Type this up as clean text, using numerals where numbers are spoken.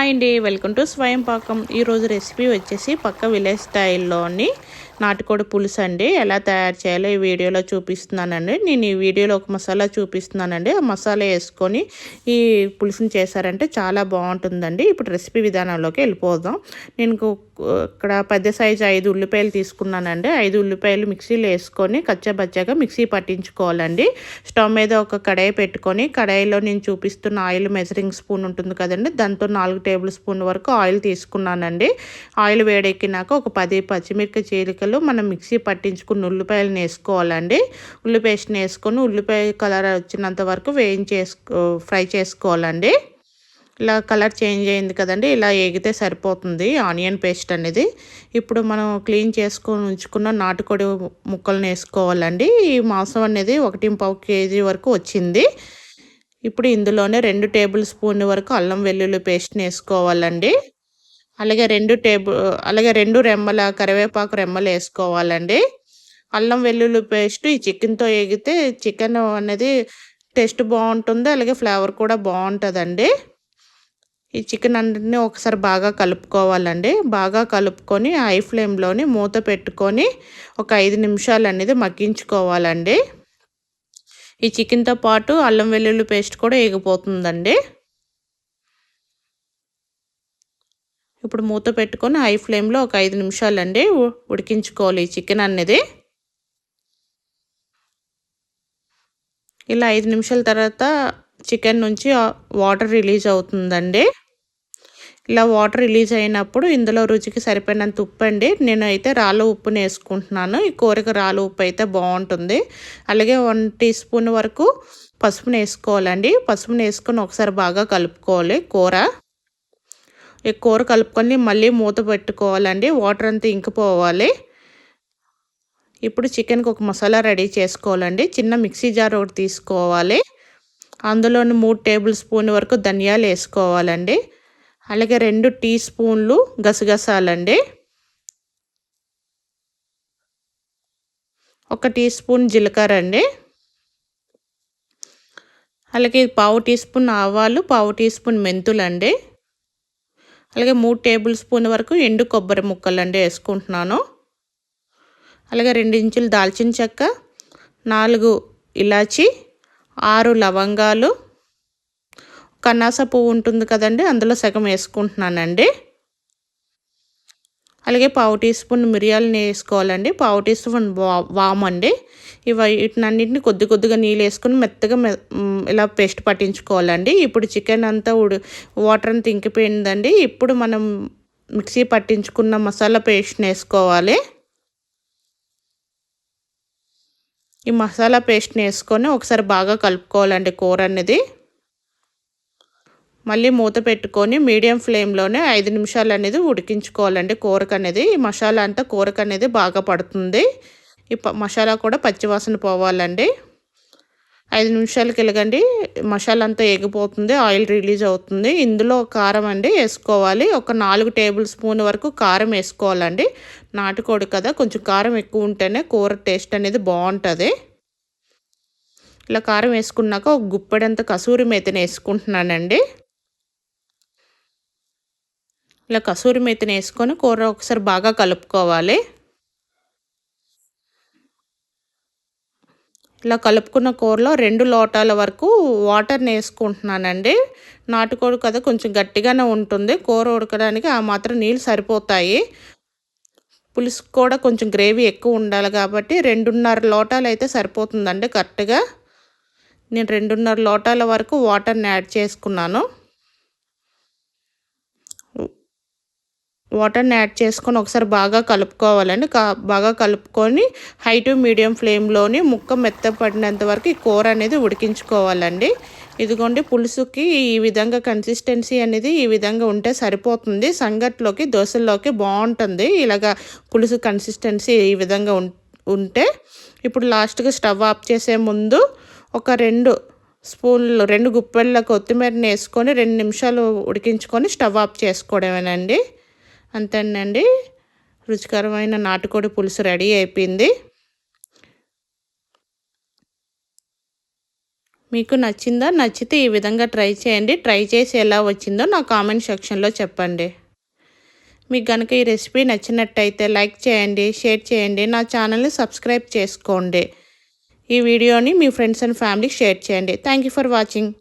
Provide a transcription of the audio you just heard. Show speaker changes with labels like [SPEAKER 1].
[SPEAKER 1] Hi అండి, welcome to స్వయం పాకం. ఈరోజు రెసిపీ వచ్చేసి పక్క విలేజ్ స్టైల్లోని నాటుకోడి పులుసు అండి. ఎలా తయారు చేయాలో ఈ వీడియోలో చూపిస్తున్నానండి. నేను ఈ వీడియోలో ఒక మసాలా చూపిస్తున్నానండి. ఆ మసాలా వేసుకొని ఈ పులుసుని చేశారంటే చాలా బాగుంటుందండి. ఇప్పుడు రెసిపీ విధానంలోకి వెళ్ళిపోదాం. నేను ఇక్కడ పెద్ద సైజు 5 ఉల్లిపాయలు తీసుకున్నానండి. 5 ఉల్లిపాయలు మిక్సీలో వేసుకొని కచ్చాబచ్చాగా మిక్సీ పట్టించుకోవాలండి. స్టవ్ మీద ఒక కడాయి పెట్టుకొని, కడాయిలో నేను చూపిస్తున్న ఆయిల్ మెజరింగ్ స్పూన్ ఉంటుంది కదండి, దాంతో 4 టేబుల్ స్పూన్ వరకు ఆయిల్ తీసుకున్నానండి. ఆయిల్ వేడెక్కినాక ఒక 10 పచ్చిమిరపకాయ చీలికలు మనం మిక్సీ పట్టించుకున్న ఉల్లిపాయలను వేసుకోవాలండి. ఉల్లిపేస్ట్ని వేసుకొని ఉల్లిపాయ కలర్ వచ్చినంత వరకు ఫ్రై చేసుకోవాలండి. ఇలా కలర్ చేంజ్ అయింది కదండి, ఇలా ఏగితే సరిపోతుంది ఆనియన్ పేస్ట్ అనేది. ఇప్పుడు మనం క్లీన్ చేసుకొని ఉంచుకున్న నాటుకోడి ముక్కలను వేసుకోవాలండి. ఈ మాంసం అనేది 1.5 కేజీ వరకు వచ్చింది. ఇప్పుడు ఇందులోనే 2 టేబుల్ స్పూన్ వరకు అల్లం వెల్లుల్లి పేస్ట్ని వేసుకోవాలండి. అలాగే 2 రెమ్మల కరివేపాకు రెమ్మలు వేసుకోవాలండి. అల్లం వెల్లుల్లి పేస్ట్ ఈ చికెన్తో వేగితే చికెన్ అనేది టేస్ట్ బాగుంటుంది, అలాగే ఫ్లేవర్ కూడా బాగుంటుందండి. ఈ చికెన్ అన్నిటిని ఒకసారి బాగా కలుపుకోవాలండి. బాగా కలుపుకొని హై ఫ్లేమ్లోని మూత పెట్టుకొని ఒక 5 నిమిషాలు అనేది మగ్గించుకోవాలండి. ఈ చికెన్తో పాటు అల్లం వెల్లుల్లి పేస్ట్ కూడా వేగిపోతుందండి. ఇప్పుడు మూత పెట్టుకొని హై ఫ్లేమ్లో ఒక 5 నిమిషాలండి ఉడికించుకోవాలి ఈ చికెన్ అనేది. ఇలా 5 నిమిషాల తర్వాత చికెన్ నుంచి వాటర్ రిలీజ్ అవుతుందండి. ఇలా వాటర్ రిలీజ్ అయినప్పుడు ఇందులో రుచికి సరిపడినంత ఉప్పు అండి. నేనైతే రాళ్ళ ఉప్పుని వేసుకుంటున్నాను. ఈ కూరకు రాళ్ళ ఉప్పు అయితే బాగుంటుంది. అలాగే 1 టీ స్పూన్ వరకు పసుపుని వేసుకోవాలండి. పసుపుని వేసుకొని ఒకసారి బాగా కలుపుకోవాలి ఈ కూర కలుపుకొని మళ్ళీ మూత పెట్టుకోవాలండి. వాటర్ అంతా ఇంకిపోవాలి. ఇప్పుడు చికెన్కి ఒక మసాలా రెడీ చేసుకోవాలండి. చిన్న మిక్సీ జార్ ఒకటి తీసుకోవాలి. అందులోని 3 టేబుల్ స్పూన్ వరకు ధనియాలు వేసుకోవాలండి. అలాగే 2 టీ స్పూన్లు గసగసాలండి, 1 టీ స్పూన్ జీలకర్ర అండి, అలాగే 1/2 టీ స్పూన్ ఆవాలు, 1/2 టీ స్పూన్ మెంతులండి, అలాగే 3 టేబుల్ స్పూన్ వరకు ఎండు కొబ్బరి ముక్కలండి వేసుకుంటున్నాను. అలాగే 2 ఇంచులు దాల్చిన చెక్క, 4 ఇలాచి, 6 లవంగాలు, కన్నాస పువ్వు ఉంటుంది కదండి, అందులో సగం వేసుకుంటున్నానండి. అలాగే 1/2 టీ స్పూన్ మిరియాలని వేసుకోవాలండి. 1/2 టీ స్పూన్ వాము అండి. వీటినన్నింటిని కొద్దిగా నీళ్ళు వేసుకొని మెత్తగా ఇలా పేస్ట్ పట్టించుకోవాలండి. ఇప్పుడు చికెన్ అంతా వాటర్ అంతా ఇంకిపోయిందండి. ఇప్పుడు మనం మిక్సీ పట్టించుకున్న మసాలా పేస్ట్ని వేసుకోవాలి. ఈ మసాలా పేస్ట్ని వేసుకొని ఒకసారి బాగా కలుపుకోవాలండి కూర అనేది. మళ్ళీ మూత పెట్టుకొని మీడియం ఫ్లేమ్లోనే 5 నిమిషాలు అనేది ఉడికించుకోవాలండి కూరకు అనేది. ఈ మసాలా అంతా కూరకు అనేది బాగా పడుతుంది. ఈ మసాలా కూడా పచ్చివాసన పోవాలండి. 5 నిమిషాలకి వెళ్ళగండి మసాలా అంతా ఎగిపోతుంది, ఆయిల్ రిలీజ్ అవుతుంది. ఇందులో కారం అండి వేసుకోవాలి. ఒక 4 టేబుల్ స్పూన్ వరకు కారం వేసుకోవాలండి. నాటుకోడి కదా, కొంచెం కారం ఎక్కువ ఉంటేనే కూర టేస్ట్ అనేది బాగుంటుంది. ఇలా కారం వేసుకున్నాక ఒక గుప్పెడంత కసూరి మేతిని వేసుకుంటున్నానండి. ఇలా కసూరి మేతిని వేసుకొని కూర ఒకసారి బాగా కలుపుకోవాలి. ఇలా కలుపుకున్న కూరలో 2 లోటాల వరకు వాటర్ని వేసుకుంటున్నానండి. నాటుకోడి కదా, కొంచెం గట్టిగానే ఉంటుంది. కూర ఉడకడానికి ఆ మాత్రం నీళ్ళు సరిపోతాయి. పులుసు కూడా కొంచెం గ్రేవీ ఎక్కువ ఉండాలి కాబట్టి 2.5 లోటాలు అయితే సరిపోతుందండి కరెక్ట్గా. నేను 2.5 లోటాల వరకు వాటర్ని యాడ్ చేసుకున్నాను. వాటర్ని యాడ్ చేసుకొని ఒకసారి బాగా కలుపుకోవాలండి. బాగా కలుపుకొని హై టు మీడియం ఫ్లేమ్లోని ముక్క మెత్తపడినంత వరకు ఈ కూర అనేది ఉడికించుకోవాలండి. ఇదిగోండి పులుసుకి ఈ విధంగా కన్సిస్టెన్సీ అనేది ఈ విధంగా ఉంటే సరిపోతుంది. సంగట్లోకి దోశల్లోకి బాగుంటుంది ఇలాగా పులుసు కన్సిస్టెన్సీ ఈ విధంగా ఉంటే. ఇప్పుడు లాస్ట్గా స్టవ్ ఆఫ్ చేసే ముందు ఒక 2 గుప్పెళ్ళ కొత్తిమీరని వేసుకొని 2 నిమిషాలు ఉడికించుకొని స్టవ్ ఆఫ్ చేసుకోవడమేనండి. అంతేనండి, రుచికరమైన నాటుకోడి పులుసు రెడీ అయిపోయింది. మీకు నచ్చిందా? నచ్చితే ఈ విధంగా ట్రై చేయండి. ట్రై చేసి ఎలా వచ్చిందో నా కామెంట్ సెక్షన్లో చెప్పండి. మీకు కనుక ఈ రెసిపీ నచ్చినట్టయితే లైక్ చేయండి, షేర్ చేయండి, నా ఛానల్ని సబ్స్క్రైబ్ చేసుకోండి. ఈ వీడియోని మీ ఫ్రెండ్స్ అండ్ ఫ్యామిలీకి షేర్ చేయండి. Thank you for watching.